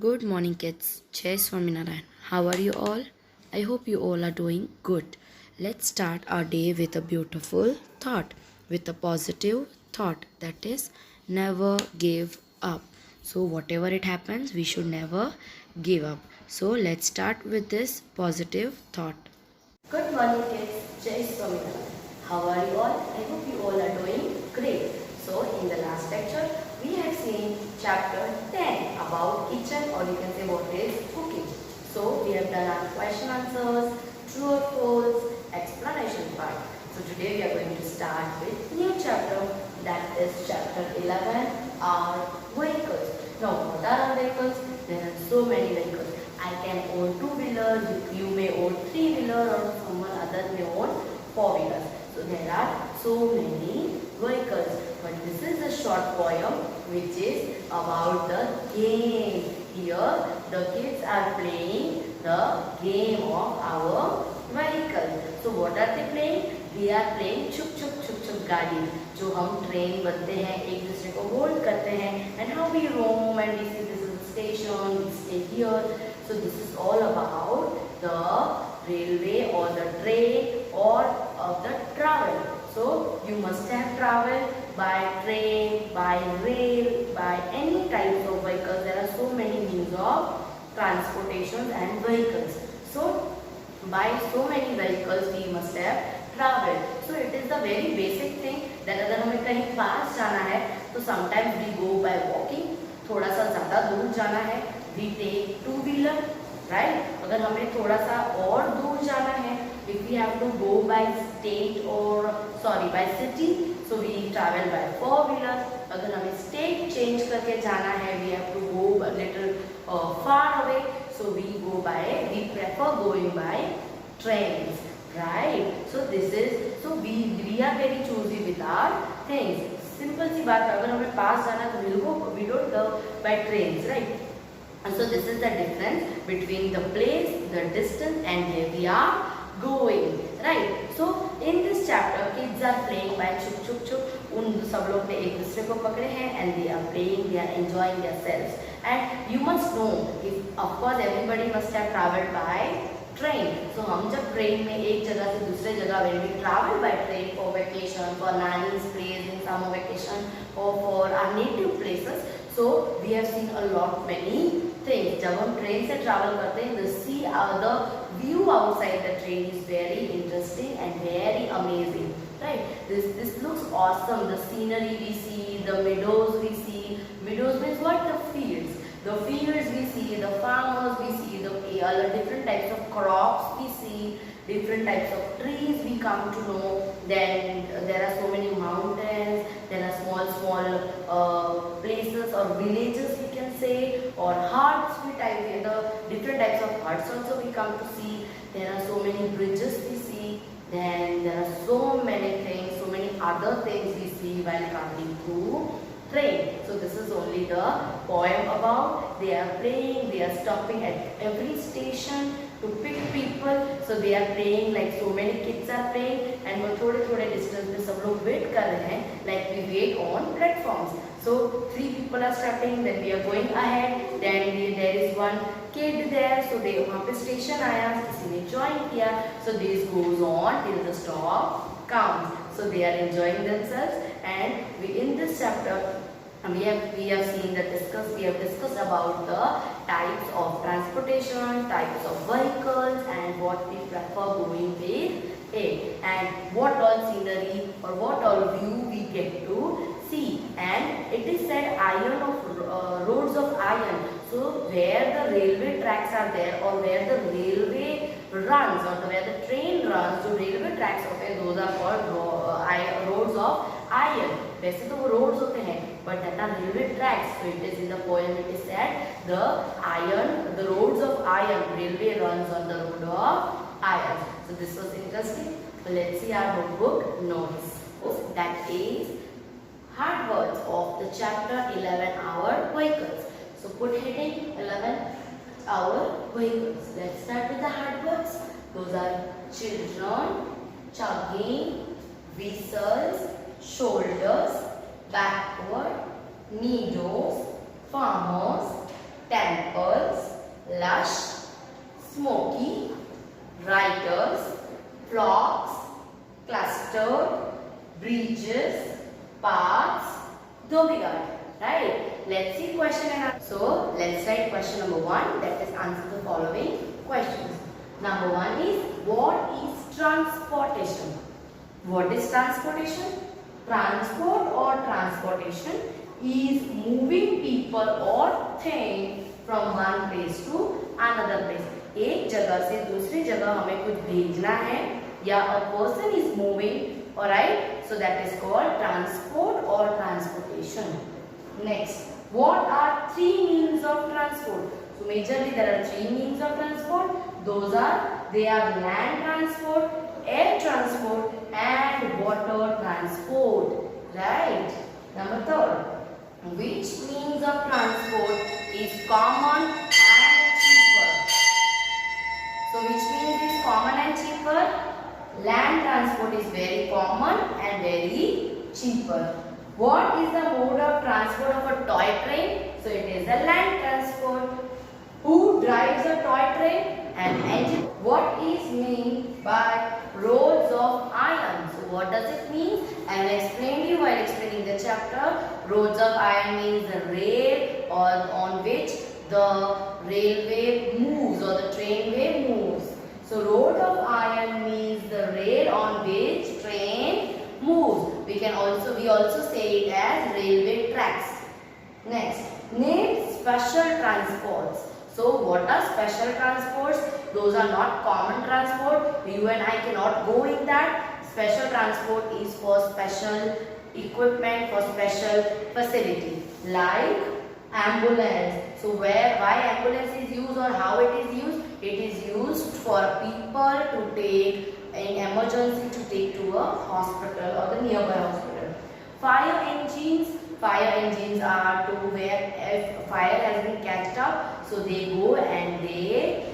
Good morning, kids. Jai Swaminarayan. How are you all? I hope you all are doing good. Let's start our day with a beautiful thought, with a positive thought that is, never give up. So, whatever it happens, we should never give up. So, let's start with this positive thought. Good morning, kids. Jai Swaminarayan. How are you all? I hope you all are doing great. So, in the last lecture, we had seen chapter 10 about kitchen, or you can say what is cooking. So, we have done our question answers, true or false, explanation part. So, today we are going to start with new chapter, that is chapter 11, our vehicles. Now, what are our vehicles? There are so many vehicles. I can own two-wheeler, you may own three-wheeler, or someone other may own four-wheelers. So there are so many vehicles. But this is a short poem which is about the game. Here the kids are playing the game of our vehicle. So what are they playing? They are playing छुक छुक छुक छुक गाड़ी, जो हम train बनते हैं, एक दूसरे को होल्ड करते हैं, and how we roam and we see this is the station, we stay here. So this is all about the railway or the train or of the travel. So you must have traveled by train, by rail, by any types of vehicles. There are so many means of transportation and vehicles. So by so many vehicles we must have traveled. So it is the very basic thing that अगर हमें कहीं पास जाना है तो sometimes we go by walking. थोड़ा सा ज़्यादा दूर जाना है we take two wheeler, right? अगर हमें थोड़ा सा और दूर जाना है, if we have to go by state or by city, so we travel by four wheeler. अगर हमें state change करके जाना है, we have to go a little far away, so we prefer going by trains, right? So we are very choosy with our things. Simple सी बात है, अगर हमें पास जाना है तो we don't go by trains, right? And so this is the difference between the place, the distance, and where we are going, right? So in this chapter, kids are playing by chuk chuk chuk. उन सब लोग ने एक दूसरे को पकड़े हैं and they are playing, they are enjoying themselves. And you must know, if of course everybody must have travelled by train. So हम जब train में एक जगह से दूसरे जगह when we travel by train for vacation, for nanny's place in summer vacation, or for our native places, so we have seen a lot many things. जब हम train से travel करते हैं, the view outside the train is very interesting and very amazing, right? This looks awesome. The scenery we see, the meadows we see. Meadows means what? The fields. The fields we see, the farmers we see, the different types of crops we see, different types of trees we come to know. Then there are so many mountains, there are small places or villages we can say, or huts the different types of huts also we come to see. There are so many bridges we see. Then there are so many things, so many other things we see while traveling through train. So this is only the poem about they are playing, they are stopping at every station to pick people. So they are playing like so many kids are playing, and वो थोड़े distance में सब लोग wait कर रहे हैं, like we wait on platforms. So three people are stopping, then we are going ahead, then there is one kid there, so they वहाँ पे station आया, किसी ने join किया, so this goes on till the stop comes. So they are enjoying themselves, and in this chapter we have discussed about the types of transportation, types of vehicles, and what we prefer going with it, and what all scenery or what all view we get to see. And it is said roads of iron. So where the railway tracks are there, or where the railway runs, or where the train runs, so railway tracks होते हैं, those are called roads of iron. वैसे तो वो roads होते हैं, but that are railway tracks. So it is in the poem, it is said the roads of iron, railway runs on the road of iron. So this was interesting. Let's see our notebook notes. That is hard words of the chapter 11, our vehicles. So put heading 11, our vehicles. Let's start with the hard words. Those are children, chugging, whistles, shoulders, backward, needles, farmers, temple, lush, smoky, writers, flocks, clustered, breaches, paths, Dobigard. Right? Let's see question and answer. So let's write question number 1, that is answer the following questions. Number 1 is, what is transportation? What is transportation? Transport or transportation is moving people or things from one place to another place. एक जगह से दूसरी जगह हमें कुछ भेजना है या a person is moving, alright, so that is called transport or transportation. Next, what are 3 means of transport? So majorly there are 3 means of transport. Those are, they are land transport, air transport and water transport. Right? Number 3rd, which means of transport is common and cheaper? So which means is common and cheaper? Land transport is very common and very cheaper. What is the mode of transport of a toy train? So it is the land transport. Who drives a toy train? An engine. What is meant by rods of iron? So what does it mean? I have explained you while explaining the chapter. Rods of iron means the rail or on which the railway moves or the trainway moves. So rod of iron means the rail on which train moves. We also say it as railway tracks. Next, name special transports. So what are special transports? Those are not common transport. You and I cannot go in that. Special transport is for special equipment, for special facility, like ambulance. So why ambulance is used or how it is used? It is used for people to take in emergency, to take to a hospital or the nearby hospital. Fire engines are to where if fire has been catched up, so they go and they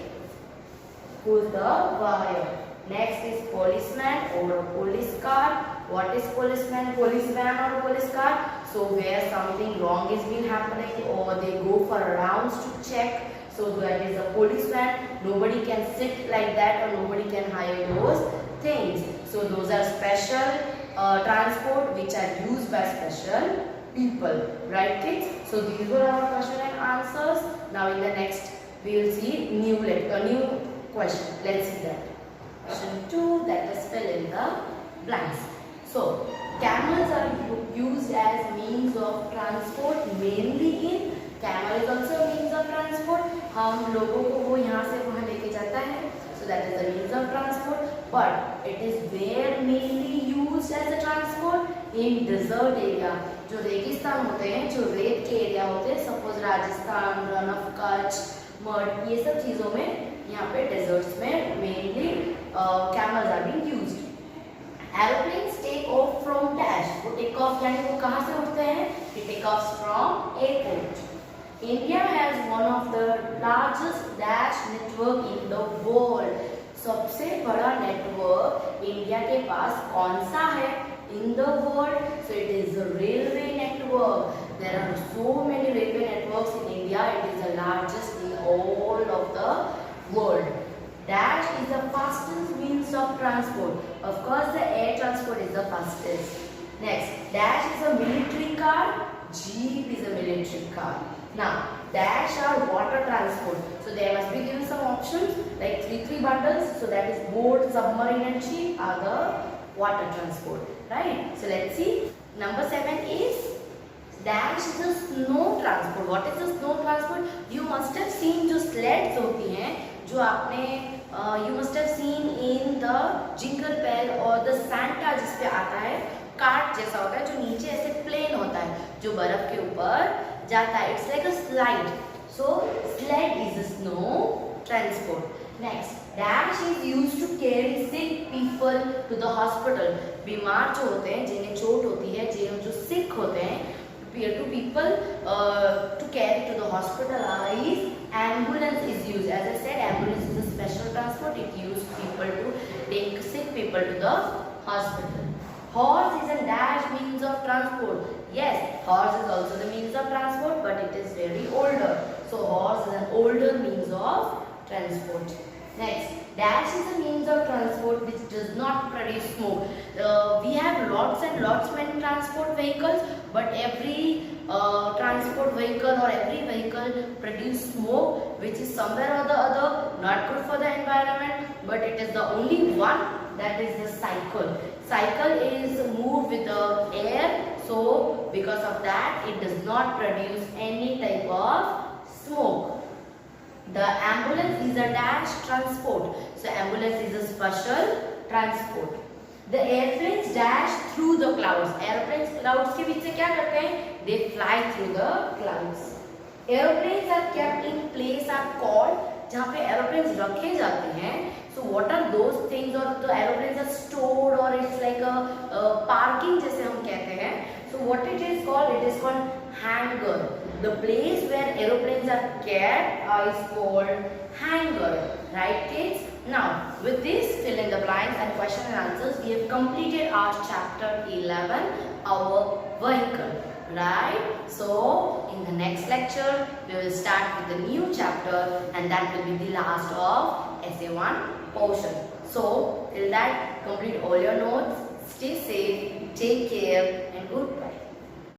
pull the wire. Next is policeman or police car. What is policeman, police van or police car? So where something wrong is been happening or they go for rounds to check. So that is a police van. Nobody can sit like that or nobody can hire those things. So those are special transport which are used by special people. Right, kids? So these were our question and answers. Now in the next we will see new question. Let's see that. Question 2, that is fill in the blanks. So camels are used as means of transport mainly in, camel is also a means of transport. हम लोगों को वो यहाँ से वहाँ लेके जाता है. So that is the means of transport. But it is where mainly used as a transport? In desert area. जो रेगिस्तान होते हैं, जो रेत के एरिया होते हैं, suppose Rajasthan, Rann of Kutch, mud, ये सब चीज़ों में यहाँ पे डेजर्ट्स में mainly camels are being used. Aeroplanes take off from dash. वो टेक ऑफ यानी वो कहाँ से उठते हैं? It take off from airport. India has one of the largest dash network in the world. सबसे बड़ा नेटवर्क इंडिया के पास कौन सा है? In the world, so it is a railway network. There are so many railway networks in India. It is the largest in all of the world. Dash is the fastest means of transport. Of course, the air transport is the fastest. Next, Dash is a military car. Jeep is a military car. Now, Dash are water transport. So there must be given some options like three bundles. So that is boat, submarine, and ship are the water transport. Right? So let's see. Number 7 is Dash is a snow transport. What is the snow transport? You must have seen जो sleds होती हैं, जो आपने you must have seen in the Jingle Bell or the Santa जिस पे आता है, cart जैसा होता है जो नीचे ऐसे प्लेन होता है जो बर्फ के ऊपर जाता है. It's like a slide. So sled is a snow transport. Next, Dash is used to carry sick people to the hospital. बीमार जो होते हैं, जिन्हें चोट होती है, जो sick होते हैं, to people to carry to the hospital is ambulance is used. As I said, ambulance is a special transport. It used people to take sick people to the hospital. Horse is a dash means of transport. Yes, horse is also the means of transport, but it is very older. So horse is an older means of transport. Next, dash is a means of transport which does not produce smoke. We have lots and lots many transport vehicles, but every transport vehicle or every vehicle produce smoke which is somewhere or the other not good for the environment, but it is the only one, that is the cycle. Cycle is moved with the air, so because of that it does not produce any type of smoke. The ambulance is a dash transport. So ambulance is a special transport. The airplanes dash through the clouds. Airplanes clouds के बीच से क्या करते हैं? They fly through the clouds. Airplanes are kept in place are called, जहाँ पे airplanes रखे जाते हैं. So what are those things? or the aeroplanes are stored or it's like a parking जैसे हम कहते हैं. So what it is called? It is called hangar. The place where aeroplanes are kept is called hangar. Right, kids? Now, with this fill in the blanks and question and answers, we have completed our chapter 11, our vehicle. Right? So, in the next lecture, we will start with the new chapter and that will be the last of Essay 1 portion. So, till that, complete all your notes, stay safe, take care and goodbye.